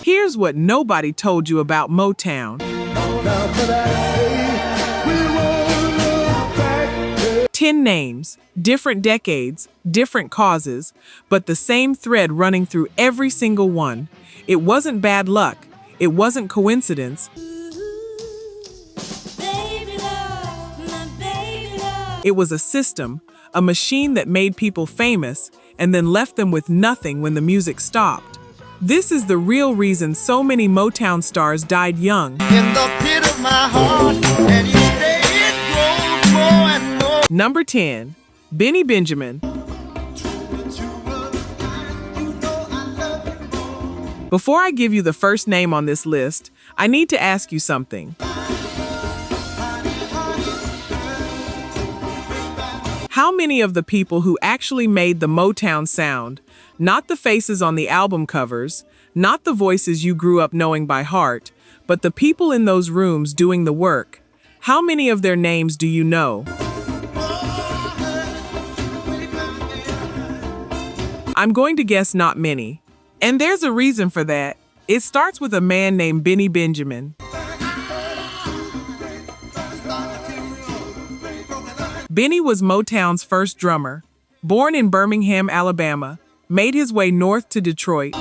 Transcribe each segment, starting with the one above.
Here's what nobody told you about Motown. 10 names, different decades, different causes, but the same thread running through every single one. It wasn't bad luck. It wasn't coincidence. It was a system, a machine that made people famous and then left them with nothing when the music stopped. This is the real reason so many Motown stars died young. In the pit of my heart, and each day it grows more and more. Number 10, Benny Benjamin. Before I give you the first name on this list, I need to ask you something. How many of the people who actually made the Motown sound, not the faces on the album covers, not the voices you grew up knowing by heart, but the people in those rooms doing the work, how many of their names do you know? I'm going to guess not many. And there's a reason for that. It starts with a man named Benny Benjamin. Benny was Motown's first drummer. Born in Birmingham, Alabama, made his way north to Detroit.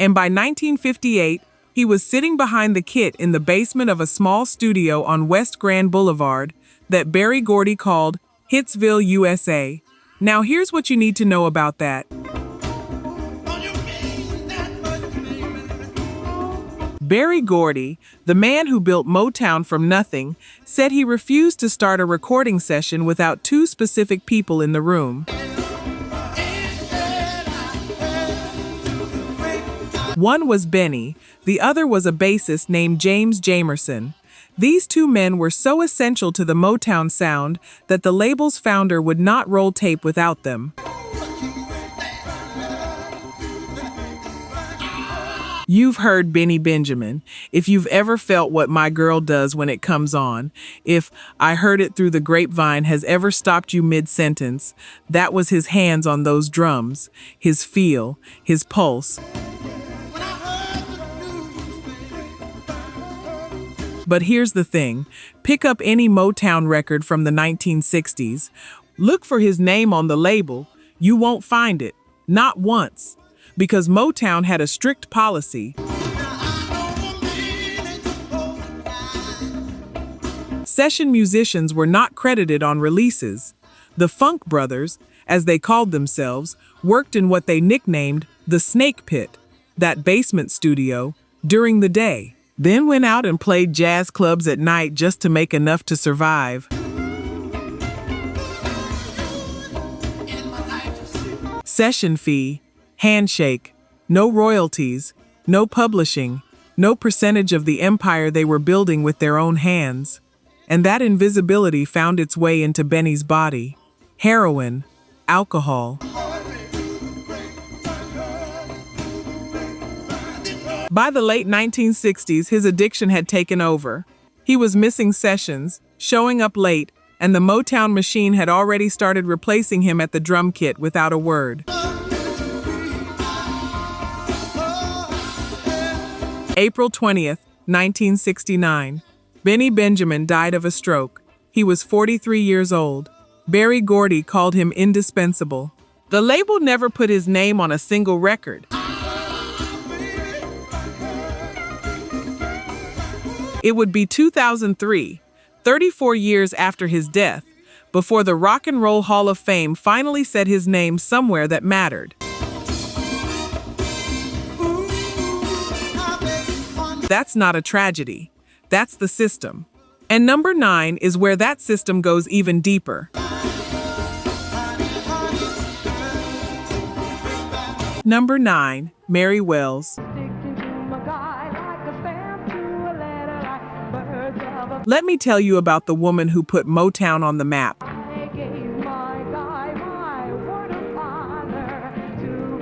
And by 1958, he was sitting behind the kit in the basement of a small studio on West Grand Boulevard that Berry Gordy called Hitsville, USA. Now here's what you need to know about that. Berry Gordy, the man who built Motown from nothing, said he refused to start a recording session without two specific people in the room. One was Benny, the other was a bassist named Jamerson. These two men were so essential to the Motown sound that the label's founder would not roll tape without them. You've heard Benny Benjamin. If you've ever felt what my girl does when it comes on, if I heard it through the grapevine has ever stopped you mid-sentence, that was his hands on those drums, his feel, his pulse. But here's the thing. Pick up any Motown record from the 1960s. Look for his name on the label. You won't find it. Not once. Because Motown had a strict policy. Session musicians were not credited on releases. The Funk Brothers, as they called themselves, worked in what they nicknamed the Snake Pit, that basement studio, during the day. Then went out and played jazz clubs at night just to make enough to survive. Session fee, handshake, no royalties, no publishing, no percentage of the empire they were building with their own hands. And that invisibility found its way into Benny's body. Heroin, alcohol. By the late 1960s, his addiction had taken over. He was missing sessions, showing up late, and the Motown machine had already started replacing him at the drum kit without a word. April 20th, 1969. Benny Benjamin died of a stroke. He was 43 years old. Berry Gordy called him indispensable. The label never put his name on a single record. It would be 2003, 34 years after his death, before the Rock and Roll Hall of Fame finally said his name somewhere that mattered. That's not a tragedy. That's the system. And number 9 is where that system goes even deeper. Number 9, Mary Wells. Let me tell you about the woman who put Motown on the map.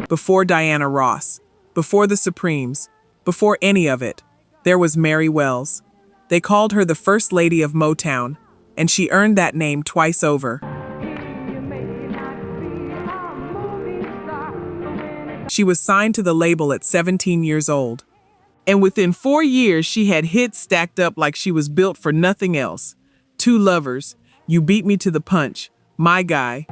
Before Diana Ross, before the Supremes, before any of it, there was Mary Wells. They called her the First Lady of Motown, and she earned that name twice over. She was signed to the label at 17 years old. And within 4 years, she had hits stacked up like she was built for nothing else. Two Lovers, You Beat Me to the Punch, My Guy.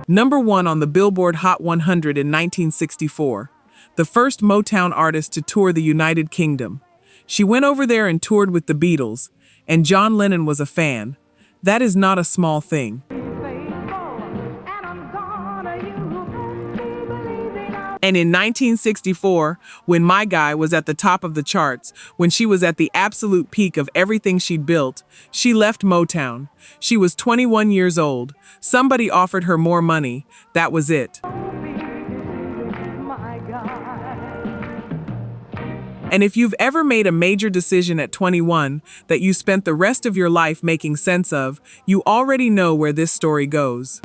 #1 on the Billboard Hot 100 in 1964. The first Motown artist to tour the United Kingdom. She went over there and toured with the Beatles, and John Lennon was a fan. That is not a small thing. And in 1964, when My Guy was at the top of the charts, when she was at the absolute peak of everything she'd built, she left Motown. She was 21 years old. Somebody offered her more money. That was it. And if you've ever made a major decision at 21 that you spent the rest of your life making sense of, you already know where this story goes.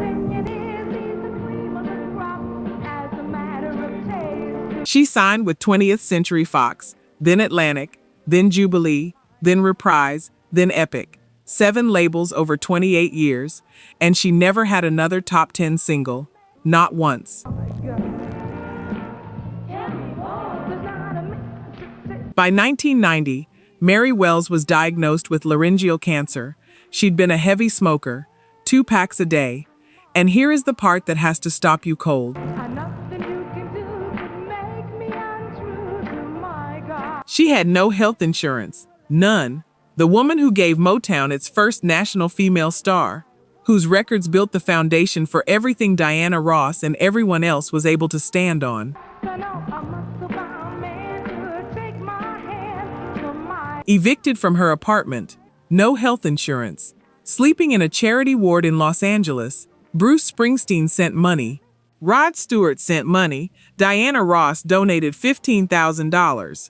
She signed with 20th Century Fox, then Atlantic, then Jubilee, then Reprise, then Epic. 7 labels over 28 years, and she never had another top 10 single, not once. By 1990, Mary Wells was diagnosed with laryngeal cancer. She'd been a heavy smoker, 2 packs a day. And here is the part that has to stop you cold. She had no health insurance, none. The woman who gave Motown its first national female star, whose records built the foundation for everything Diana Ross and everyone else was able to stand on. Evicted from her apartment, no health insurance, sleeping in a charity ward in Los Angeles, Bruce Springsteen sent money. Rod Stewart sent money. Diana Ross donated $15,000.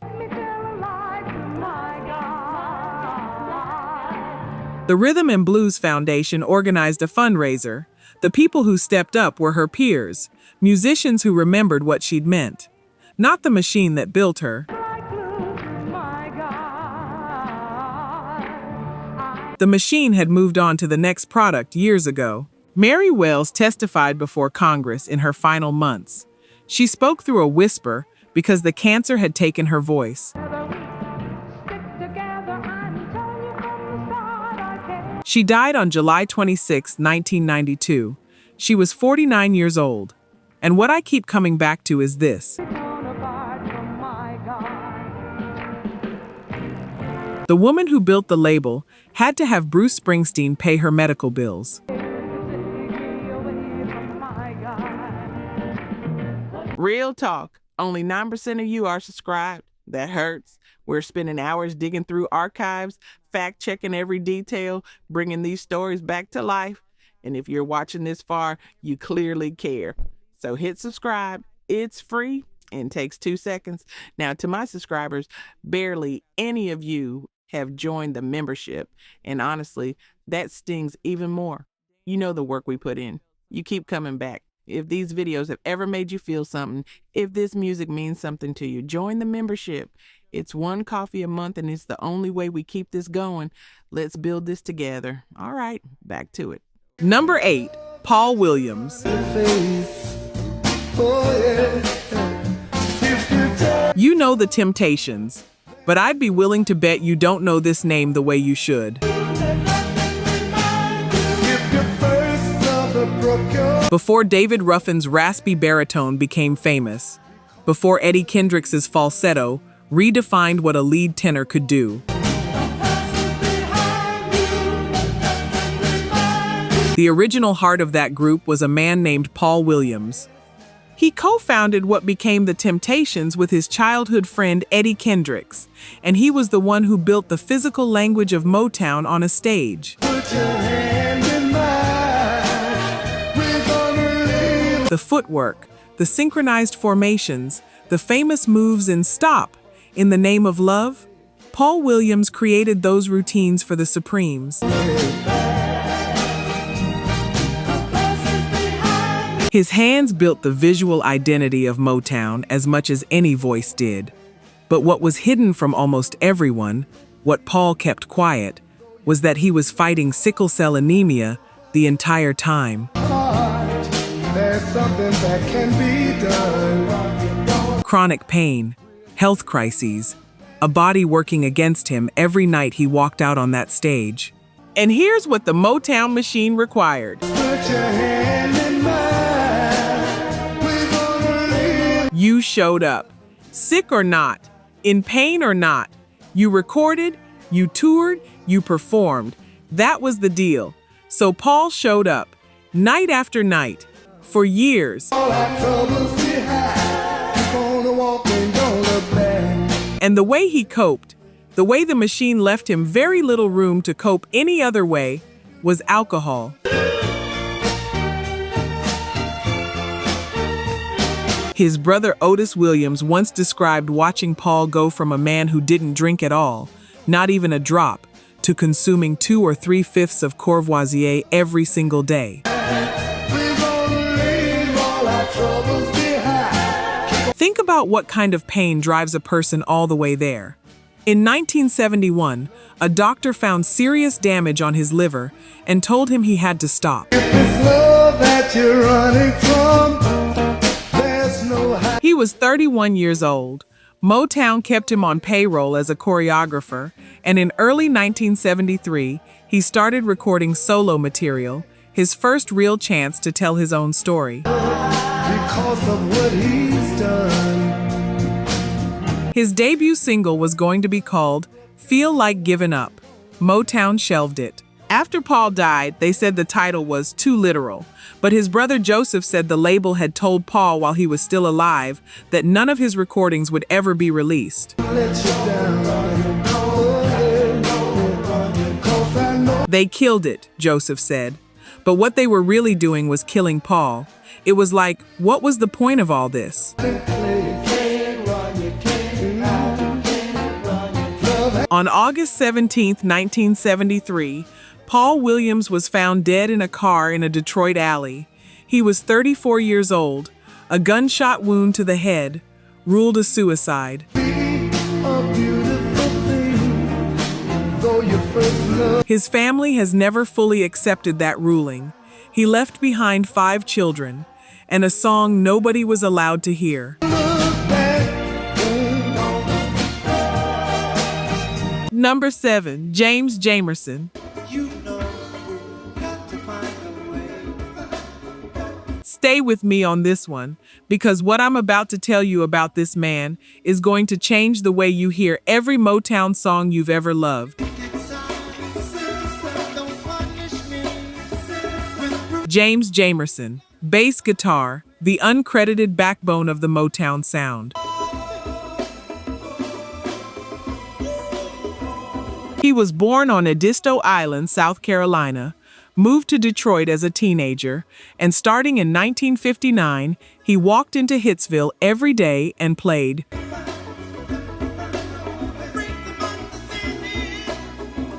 The Rhythm and Blues Foundation organized a fundraiser. The people who stepped up were her peers, musicians who remembered what she'd meant, not the machine that built her. The machine had moved on to the next product years ago. Mary Wells testified before Congress in her final months. She spoke through a whisper because the cancer had taken her voice. She died on July 26, 1992. She was 49 years old. And what I keep coming back to is this. The woman who built the label had to have Bruce Springsteen pay her medical bills. Real talk. Only 9% of you are subscribed. That hurts. We're spending hours digging through archives, fact-checking every detail, bringing these stories back to life. And if you're watching this far, you clearly care. So hit subscribe. It's free and takes 2 seconds. Now, to my subscribers, barely any of you have joined the membership. And honestly, that stings even more. You know the work we put in. You keep coming back. If these videos have ever made you feel something, if this music means something to you, join the membership. It's $1 coffee a month, and it's the only way we keep this going. Let's build this together. All right, back to it. #8, Paul Williams. You know the Temptations, but I'd be willing to bet you don't know this name the way you should. Before David Ruffin's raspy baritone became famous, before Eddie Kendricks' falsetto redefined what a lead tenor could do, the original heart of that group was a man named Paul Williams. He co-founded what became the Temptations with his childhood friend Eddie Kendricks, and he was the one who built the physical language of Motown on a stage. The footwork, the synchronized formations, the famous moves in Stop, In the Name of Love, Paul Williams created those routines for the Supremes. His hands built the visual identity of Motown as much as any voice did. But what was hidden from almost everyone, what Paul kept quiet, was that he was fighting sickle cell anemia the entire time. there's something that can be done. Chronic pain, health crises, a body working against him every night he walked out on that stage. And here's what the Motown machine required. Put your hand in mine. We're gonna live. You showed up. Sick or not, in pain or not, you recorded, you toured, you performed. That was the deal. So Paul showed up, night after night, for years. All our troubles behind. Keep on walking, don't look back. And the way he coped, the way the machine left him very little room to cope any other way, was alcohol. His brother Otis Williams once described watching Paul go from a man who didn't drink at all, not even a drop, to consuming 2 or 3/5 of Courvoisier every single day. We're gonna leave all our troubles behind. Think about what kind of pain drives a person all the way there. In 1971, a doctor found serious damage on his liver and told him he had to stop. If it's love that you're running from, there's no hiding. He was 31 years old. Motown kept him on payroll as a choreographer, and in early 1973, he started recording solo material, his first real chance to tell his own story. Because of what he's done. His debut single was going to be called Feel Like Giving Up. Motown shelved it. After Paul died, they said the title was too literal, but his brother Joseph said the label had told Paul while he was still alive that none of his recordings would ever be released. Let you down. Cause I know They killed it, Joseph said. But what they were really doing was killing Paul. It was like, what was the point of all this? On August 17, 1973, Paul Williams was found dead in a car in a Detroit alley. He was 34 years old, a gunshot wound to the head, ruled a suicide. a beautiful thing, though your first love. His family has never fully accepted that ruling. He left behind 5 children and a song nobody was allowed to hear. Number 7, James Jamerson. You know we've got to find a way. Stay with me on this one, because what I'm about to tell you about this man is going to change the way you hear every Motown song you've ever loved. James Jamerson, bass guitar, the uncredited backbone of the Motown sound. He was born on Edisto Island, South Carolina, moved to Detroit as a teenager, and starting in 1959, he walked into Hitsville every day and played.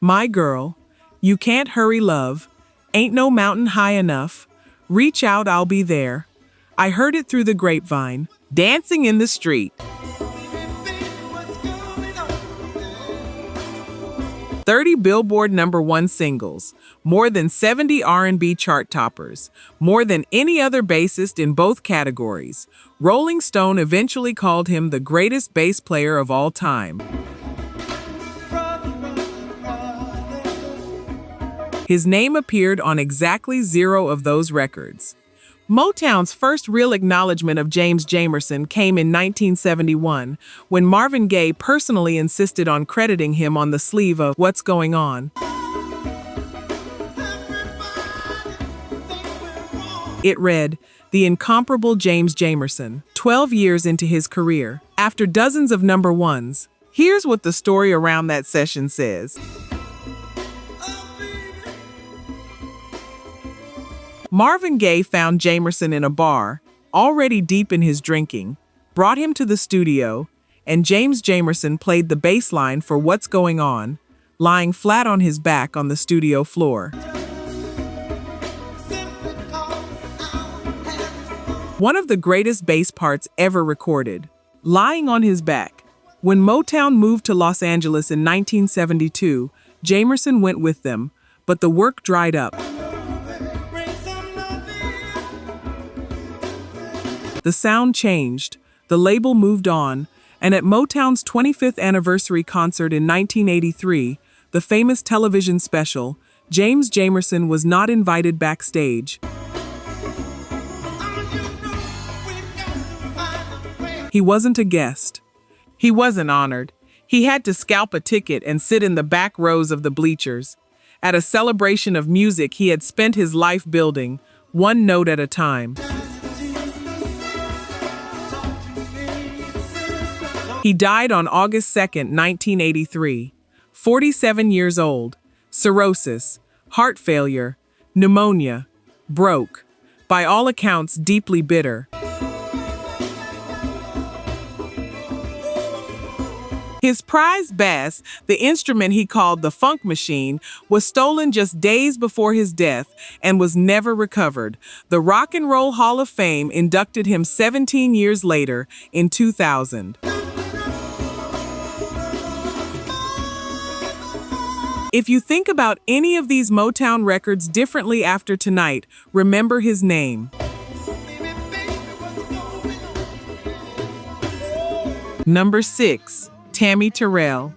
My Girl, You Can't Hurry Love, Ain't No Mountain High Enough, Reach Out, I'll Be There, I Heard It Through the Grapevine, Dancing in the Street. 30 Billboard #1 singles, more than 70 R&B chart toppers, more than any other bassist in both categories. Rolling Stone eventually called him the greatest bass player of all time. His name appeared on exactly 0 of those records. Motown's first real acknowledgement of James Jamerson came in 1971, when Marvin Gaye personally insisted on crediting him on the sleeve of What's Going On. It read, The Incomparable James Jamerson, 12 years into his career, after dozens of #1s. Here's what the story around that session says. Marvin Gaye found Jamerson in a bar, already deep in his drinking, brought him to the studio, and James Jamerson played the bass line for What's Going On, lying flat on his back on the studio floor. One of the greatest bass parts ever recorded, lying on his back. When Motown moved to Los Angeles in 1972, Jamerson went with them, but the work dried up. The sound changed, the label moved on, and at Motown's 25th anniversary concert in 1983, the famous television special, Jamerson was not invited backstage. He wasn't a guest. He wasn't honored. He had to scalp a ticket and sit in the back rows of the bleachers. At a celebration of music he had spent his life building, one note at a time. He died on August 2, 1983, 47 years old, cirrhosis, heart failure, pneumonia, broke, by all accounts deeply bitter. His prized bass, the instrument he called the funk machine, was stolen just days before his death and was never recovered. The Rock and Roll Hall of Fame inducted him 17 years later in 2000. If you think about any of these Motown records differently after tonight, remember his name. Number 6. Tammi Terrell.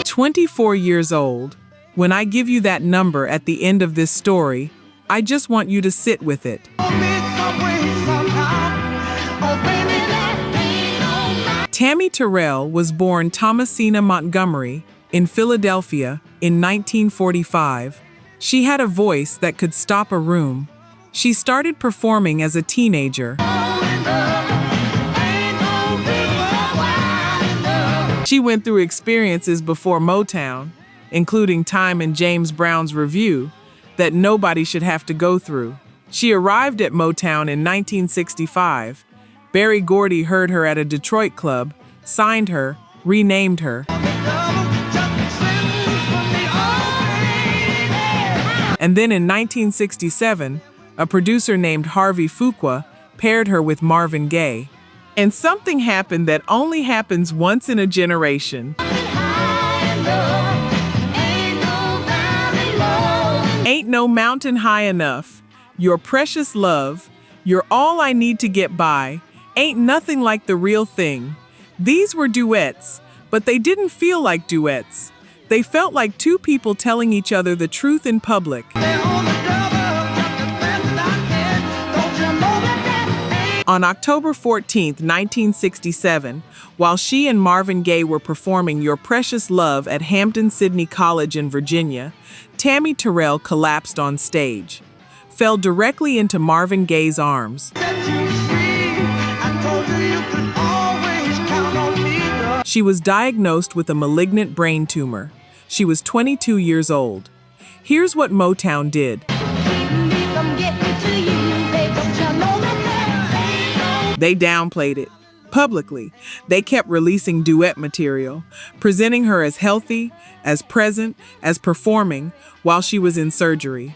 24 years old. When I give you that number at the end of this story, I just want you to sit with it. Tammi Terrell was born Thomasina Montgomery in Philadelphia in 1945. She had a voice that could stop a room. She started performing as a teenager. She went through experiences before Motown, including time in James Brown's Revue, that nobody should have to go through. She arrived at Motown in 1965. Berry Gordy heard her at a Detroit club, signed her, renamed her. And then in 1967, a producer named Harvey Fuqua paired her with Marvin Gaye. And something happened that only happens once in a generation. Ain't no mountain high enough. Your precious love. You're all I need to get by. Ain't nothing like the real thing. These were duets, but they didn't feel like duets. They felt like two people telling each other the truth in public. On October 14, 1967, while she and Marvin Gaye were performing Your Precious Love at Hampton-Sydney College in Virginia, Tammi Terrell collapsed on stage, fell directly into Marvin Gaye's arms. She was diagnosed with a malignant brain tumor. She was 22 years old. Here's what Motown did. They downplayed it. Publicly, they kept releasing duet material, presenting her as healthy, as present, as performing while she was in surgery.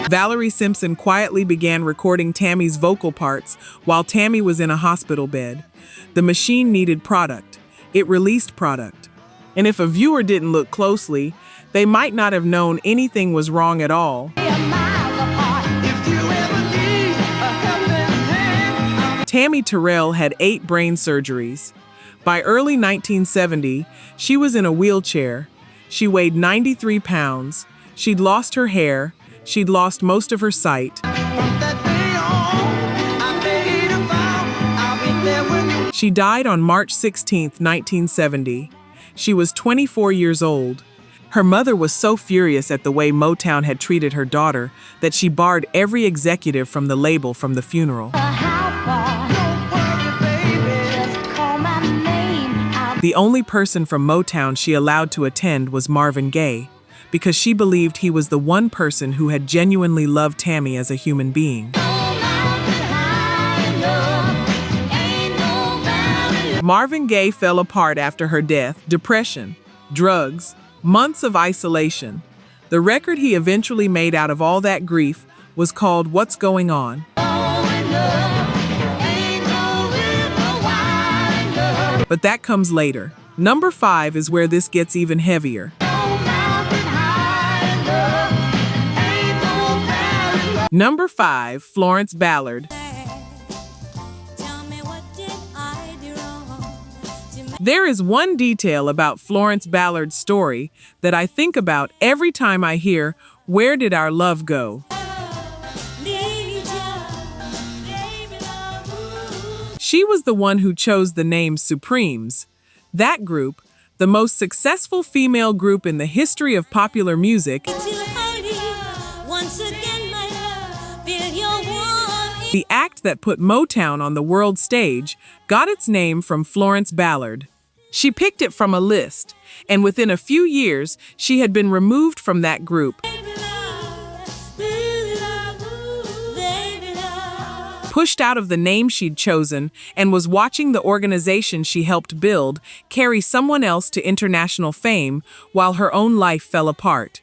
Valerie Simpson quietly began recording Tammy's vocal parts while Tammi was in a hospital bed. The machine needed product. It released product. And if a viewer didn't look closely, they might not have known anything was wrong at all. Tammi Terrell had 8 brain surgeries. By early 1970, she was in a wheelchair. She weighed 93 pounds. She'd lost her hair. She'd lost most of her sight. She died on March 16, 1970. She was 24 years old. Her mother was so furious at the way Motown had treated her daughter that she barred every executive from the label from the funeral. The only person from Motown she allowed to attend was Marvin Gaye, because she believed he was the one person who had genuinely loved Tammi as a human being. Marvin Gaye fell apart after her death. Depression, drugs, months of isolation. The record he eventually made out of all that grief was called What's Going On. But that comes later. Number 5 is where this gets even heavier. Number 5, Florence Ballard. There is one detail about Florence Ballard's story that I think about every time I hear, "Where did our love go?" She was the one who chose the name Supremes. That group, the most successful female group in the history of popular music, the act that put Motown on the world stage, got its name from Florence Ballard. She picked it from a list, and within a few years, she had been removed from that group, pushed out of the name she'd chosen, and was watching the organization she helped build carry someone else to international fame while her own life fell apart.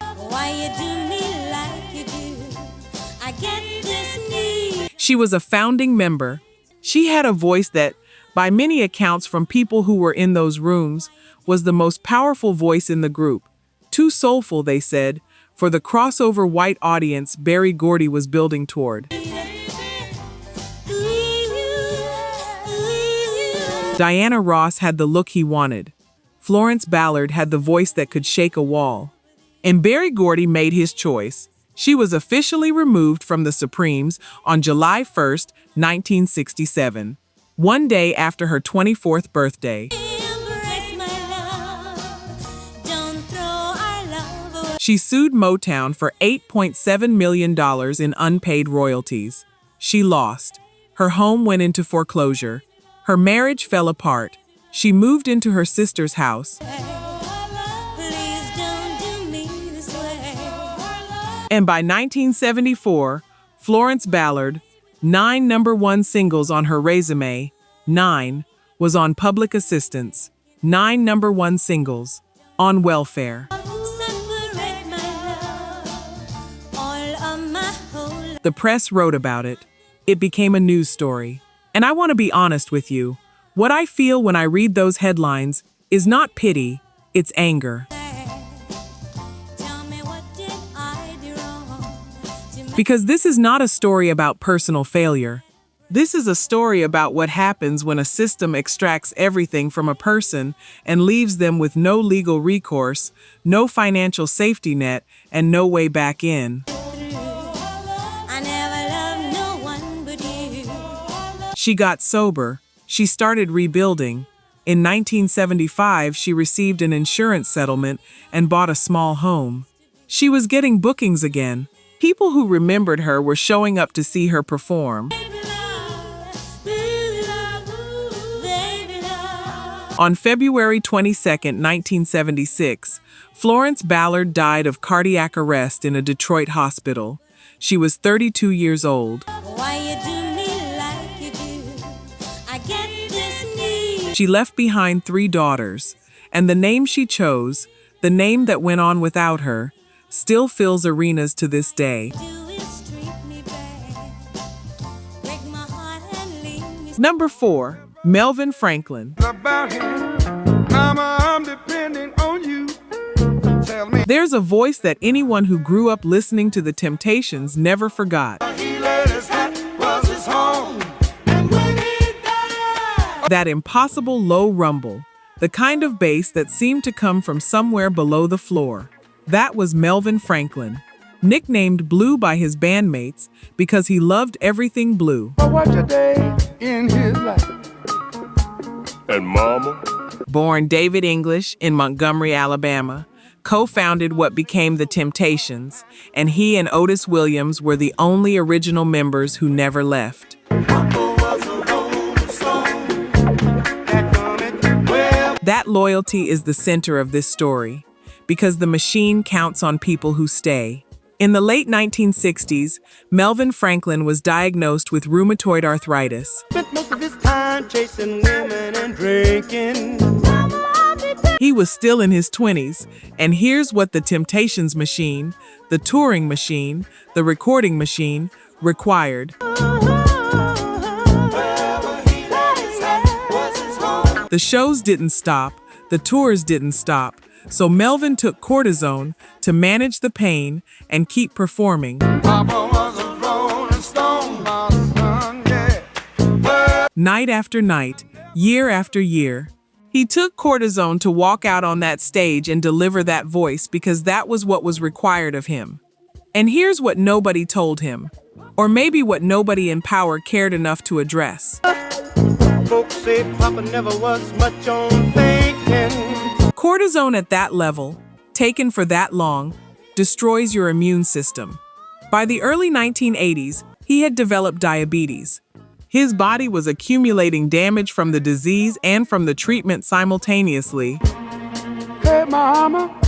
She was a founding member. She had a voice that, by many accounts from people who were in those rooms, was the most powerful voice in the group. Too soulful, they said, for the crossover white audience Berry Gordy was building toward. Diana Ross had the look he wanted. Florence Ballard had the voice that could shake a wall. And Berry Gordy made his choice. She was officially removed from the Supremes on July 1st, 1967, one day after her 24th birthday. She sued Motown for $8.7 million in unpaid royalties. She lost. Her home went into foreclosure. Her marriage fell apart. She moved into her sister's house. And by 1974, Florence Ballard, 9 #1 singles on her resume, 9, was on public assistance, 9 #1 singles, on welfare. The press wrote about it. It became a news story. And I want to be honest with you. What I feel when I read those headlines is not pity, it's anger. Because this is not a story about personal failure. This is a story about what happens when a system extracts everything from a person and leaves them with no legal recourse, no financial safety net, and no way back in. She got sober. She started rebuilding. In 1975, she received an insurance settlement and bought a small home. She was getting bookings again. People who remembered her were showing up to see her perform. On February 22, 1976, Florence Ballard died of cardiac arrest in a Detroit hospital. She was 32 years old. She left behind 3 daughters, and the name she chose, the name that went on without her, still fills arenas to this day. Number 4, Melvin Franklin. There's a voice that anyone who grew up listening to the Temptations never forgot. That impossible low rumble, the kind of bass that seemed to come from somewhere below the floor. That was Melvin Franklin, nicknamed Blue by his bandmates because he loved everything blue. And Mama? Born David English in Montgomery, Alabama, co-founded what became the Temptations, and he and Otis Williams were the only original members who never left. That loyalty is the center of this story, because the machine counts on people who stay. In the late 1960s, Melvin Franklin was diagnosed with rheumatoid arthritis. He was still in his 20s, and here's what the Temptations machine, the touring machine, the recording machine, required. The shows didn't stop, the tours didn't stop, so Melvin took cortisone to manage the pain and keep performing. night after night, year after year. He took cortisone to walk out on that stage and deliver that voice because that was what was required of him. And here's what nobody told him, or maybe what nobody in power cared enough to address. Folks say Papa never was much on thinking. Cortisone at that level, taken for that long, destroys your immune system. By the early 1980s, he had developed diabetes. His body was accumulating damage from the disease and from the treatment simultaneously. Hey, Mama,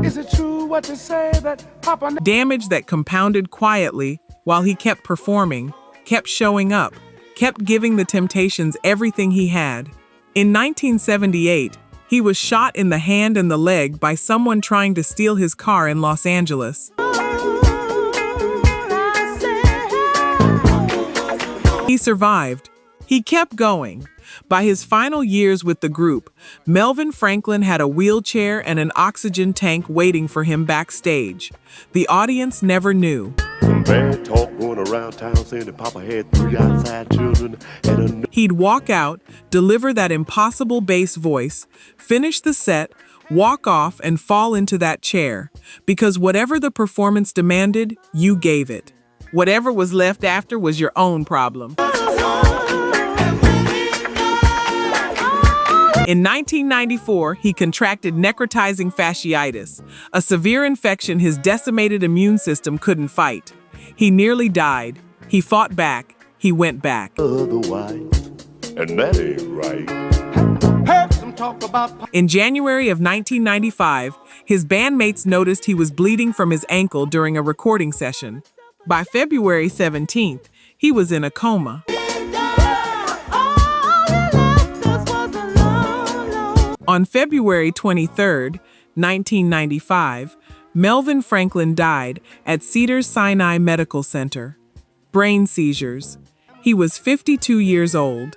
is it true what they say that Papa... Damage that compounded quietly while he kept performing, kept showing up, kept giving the Temptations everything he had. In 1978, he was shot in the hand and the leg by someone trying to steal his car in Los Angeles. He survived. He kept going. By his final years with the group, Melvin Franklin had a wheelchair and an oxygen tank waiting for him backstage. The audience never knew. Some bad talk going around town saying that Papa had 3 outside children and He'd walk out, deliver that impossible bass voice, finish the set, walk off, and fall into that chair. Because whatever the performance demanded, you gave it. Whatever was left after was your own problem. In 1994, he contracted necrotizing fasciitis, a severe infection his decimated immune system couldn't fight. He nearly died. He fought back. He went back. otherwise. And that ain't right. Heard some talk about In January of 1995, his bandmates noticed he was bleeding from his ankle during a recording session. By February 17th, he was in a coma. On February 23, 1995, Melvin Franklin died at Cedars-Sinai Medical Center. Brain seizures. He was 52 years old.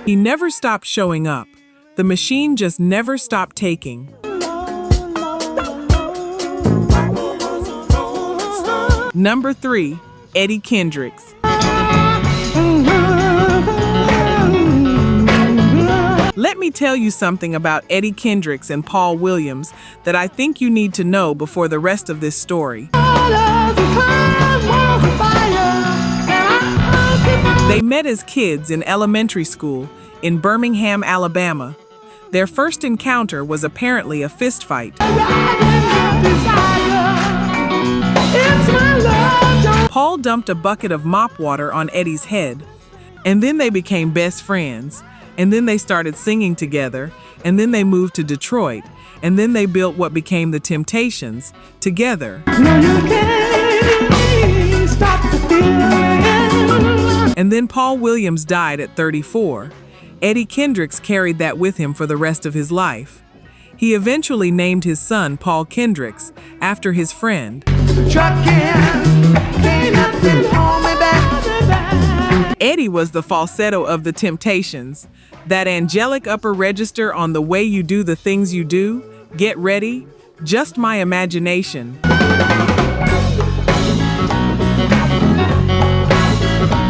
He never stopped showing up. The machine just never stopped taking. Number 3, Eddie Kendricks. Let me tell you something about Eddie Kendricks and Paul Williams that I think you need to know before the rest of this story. They met as kids in elementary school in Birmingham, Alabama. Their first encounter was apparently a fist fight. Paul dumped a bucket of mop water on Eddie's head, and then they became best friends. And then they started singing together, and then they moved to Detroit, and then they built what became the Temptations together. And then Paul Williams died at 34. Eddie Kendricks carried that with him for the rest of his life. He eventually named his son Paul Kendricks after his friend. Eddie was the falsetto of the Temptations, that angelic upper register on the way you do the things you do. Get ready, just my imagination.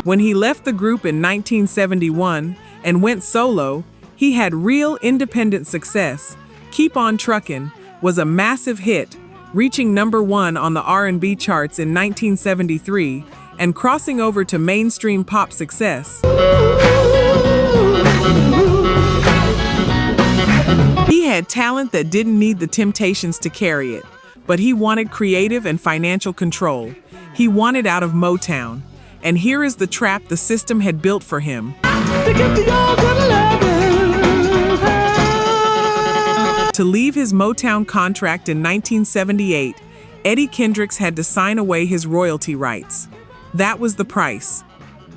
When he left the group in 1971 and went solo, he had real independent success. Keep On Truckin' was a massive hit, reaching number 1 on the R&B charts in 1973 and crossing over to mainstream pop success. He had talent that didn't need the Temptations to carry it, but he wanted creative and financial control. He wanted out of Motown, and here is the trap the system had built for him. To leave his Motown contract in 1978, Eddie Kendricks had to sign away his royalty rights. That was the price.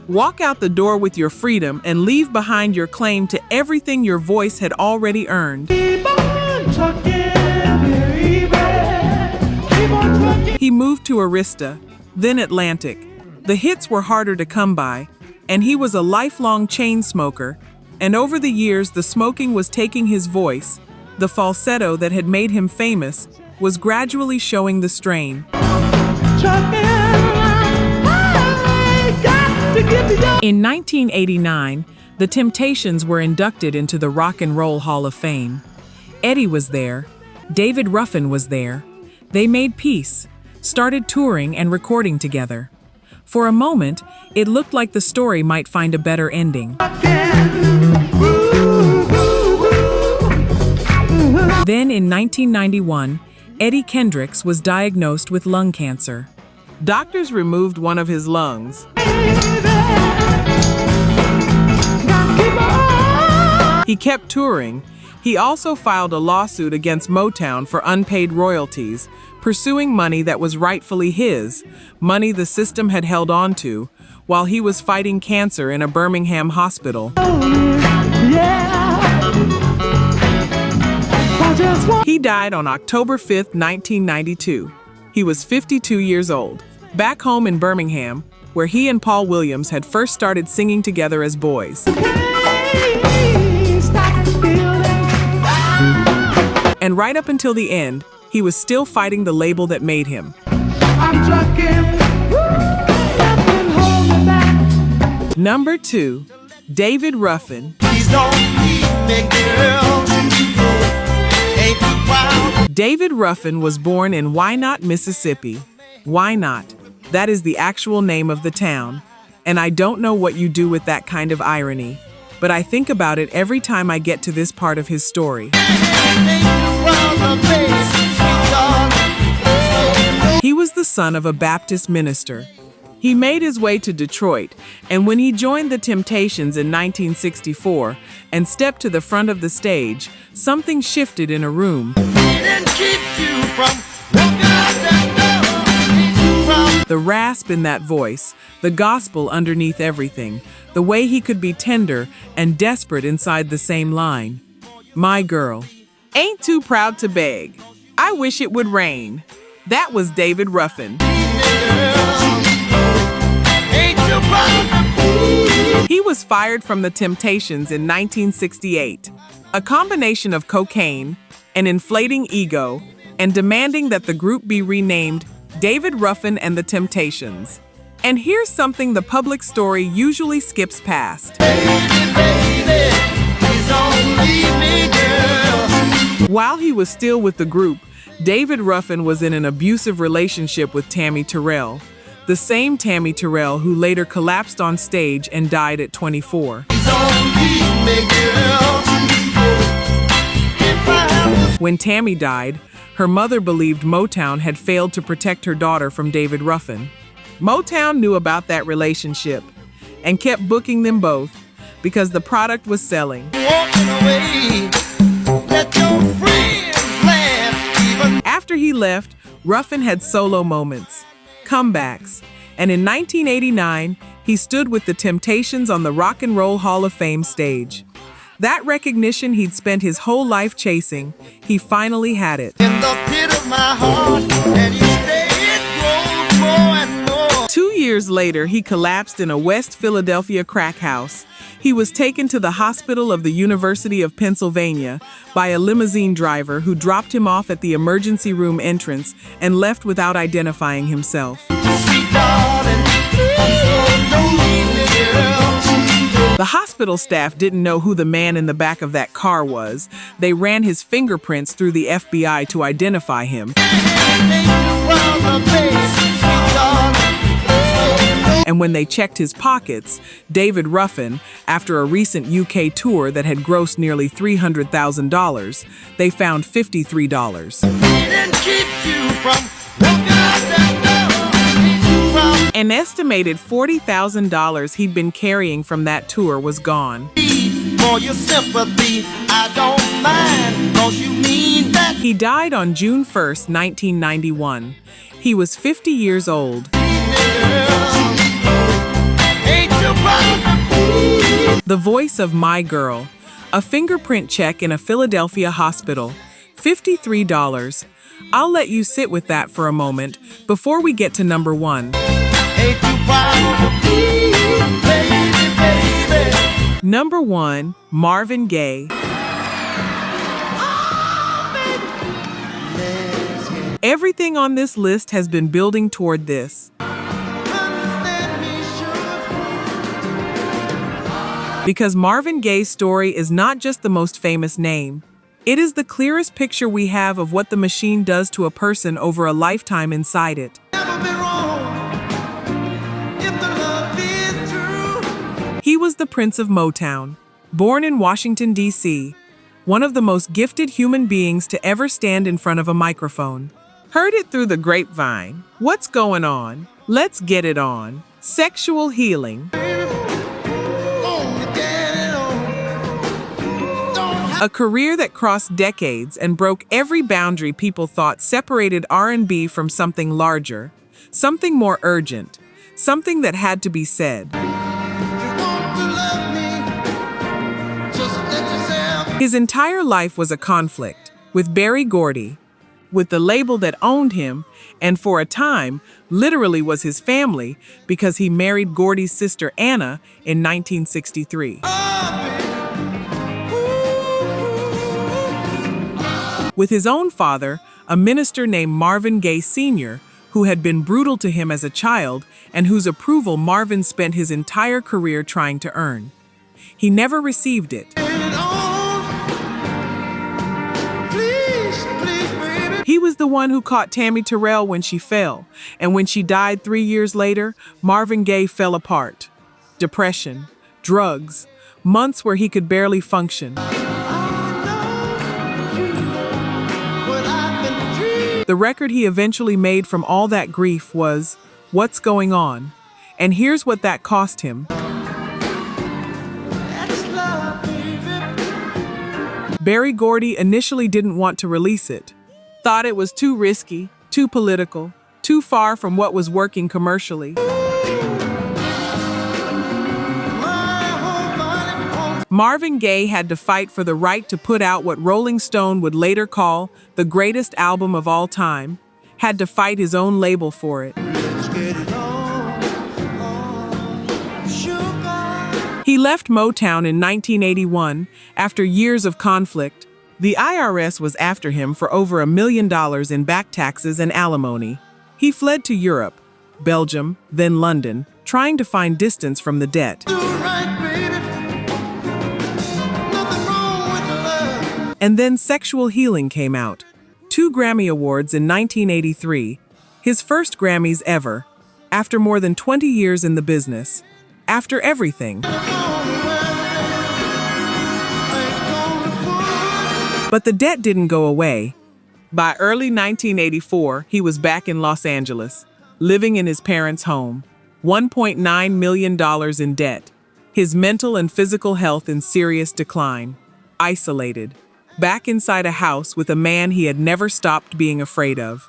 Walk out the door with your freedom and leave behind your claim to everything your voice had already earned. He moved to Arista, then Atlantic. The hits were harder to come by, and he was a lifelong chain smoker, and over the years the smoking was taking his voice. The falsetto that had made him famous was gradually showing the strain. In 1989, the Temptations were inducted into the Rock and Roll Hall of Fame. Eddie was there. David Ruffin was there. They made peace, started touring and recording together. For a moment, it looked like the story might find a better ending. Then in 1991, Eddie Kendricks was diagnosed with lung cancer. Doctors removed one of his lungs. He kept touring. He also filed a lawsuit against Motown for unpaid royalties, pursuing money that was rightfully his, money the system had held on to, while he was fighting cancer in a Birmingham hospital. He died on October 5, 1992. He was 52 years old. Back home in Birmingham, where he and Paul Williams had first started singing together as boys. And right up until the end, he was still fighting the label that made him. Number 2, David Ruffin. David Ruffin was born in Why Not, Mississippi. Why Not? That is the actual name of the town. And I don't know what you do with that kind of irony, but I think about it every time I get to this part of his story. He was the son of a Baptist minister. He made his way to Detroit, and when he joined the Temptations in 1964 and stepped to the front of the stage, something shifted in a room. The rasp in that voice, the gospel underneath everything, the way he could be tender and desperate inside the same line. My girl, ain't too proud to beg. I wish it would rain. That was David Ruffin. He was fired from the Temptations in 1968. A combination of cocaine, an inflating ego, and demanding that the group be renamed David Ruffin and the Temptations. And here's something the public story usually skips past. While he was still with the group, David Ruffin was in an abusive relationship with Tammi Terrell, the same Tammi Terrell who later collapsed on stage and died at 24. When Tammi died, her mother believed Motown had failed to protect her daughter from David Ruffin. Motown knew about that relationship and kept booking them both because the product was selling. After he left, Ruffin had solo moments, comebacks, and in 1989, he stood with the Temptations on the Rock and Roll Hall of Fame stage. That recognition he'd spent his whole life chasing, he finally had it. In the pit of my heart, and you say it grows more and more. 2 years later, he collapsed in a West Philadelphia crack house. He was taken to the hospital of the University of Pennsylvania by a limousine driver who dropped him off at the emergency room entrance and left without identifying himself. Sweet darling, don't leave me, girl. The hospital staff didn't know who the man in the back of that car was. They ran his fingerprints through the FBI to identify him. And when they checked his pockets, David Ruffin, after a recent UK tour that had grossed nearly $300,000, they found $53. An estimated $40,000 he'd been carrying from that tour was gone. For your sympathy, I don't mind, 'cause you mean that. He died on June 1st, 1991. He was 50 years old. The voice of My Girl, a fingerprint check in a Philadelphia hospital, $53. I'll let you sit with that for a moment before we get to number 1. Number 1, Marvin Gaye. Everything on this list has been building toward this. Because Marvin Gaye's story is not just the most famous name. It is the clearest picture we have of what the machine does to a person over a lifetime inside it. He was the Prince of Motown, born in Washington, D.C., one of the most gifted human beings to ever stand in front of a microphone. Heard it through the grapevine. What's going on? Let's get it on. Sexual healing. A career that crossed decades and broke every boundary people thought separated R&B from something larger, something more urgent, something that had to be said. His entire life was a conflict with Berry Gordy, with the label that owned him, and for a time, literally was his family because he married Gordy's sister Anna in 1963. With his own father, a minister named Marvin Gaye Sr., who had been brutal to him as a child and whose approval Marvin spent his entire career trying to earn. He never received it. He was the one who caught Tammi Terrell when she fell, and when she died 3 years later, Marvin Gaye fell apart. Depression, drugs, months where he could barely function. The record he eventually made from all that grief was What's Going On? And here's what that cost him. Berry Gordy initially didn't want to release it. Thought it was too risky, too political, too far from what was working commercially. Marvin Gaye had to fight for the right to put out what Rolling Stone would later call the greatest album of all time, had to fight his own label for it. He left Motown in 1981 after years of conflict. The IRS was after him for over $1 million in back taxes and alimony. He fled to Europe, Belgium, then London, trying to find distance from the debt. And then Sexual Healing came out. 2 Grammy Awards in 1983, his first Grammys ever, after more than 20 years in the business, after everything. But the debt didn't go away. By early 1984, he was back in Los Angeles, living in his parents' home, $1.9 million in debt, his mental and physical health in serious decline, isolated, back inside a house with a man he had never stopped being afraid of.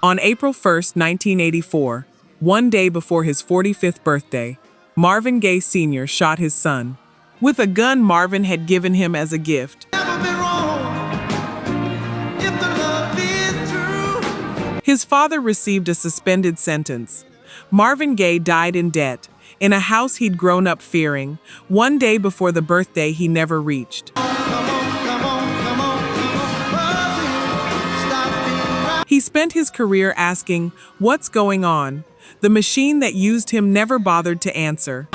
On April 1st, 1984, one day before his 45th birthday, Marvin Gaye Sr. shot his son with a gun Marvin had given him as a gift. His father received a suspended sentence. Marvin Gaye died in debt, in a house he'd grown up fearing, one day before the birthday he never reached. He spent his career asking, "What's going on?" The machine that used him never bothered to answer.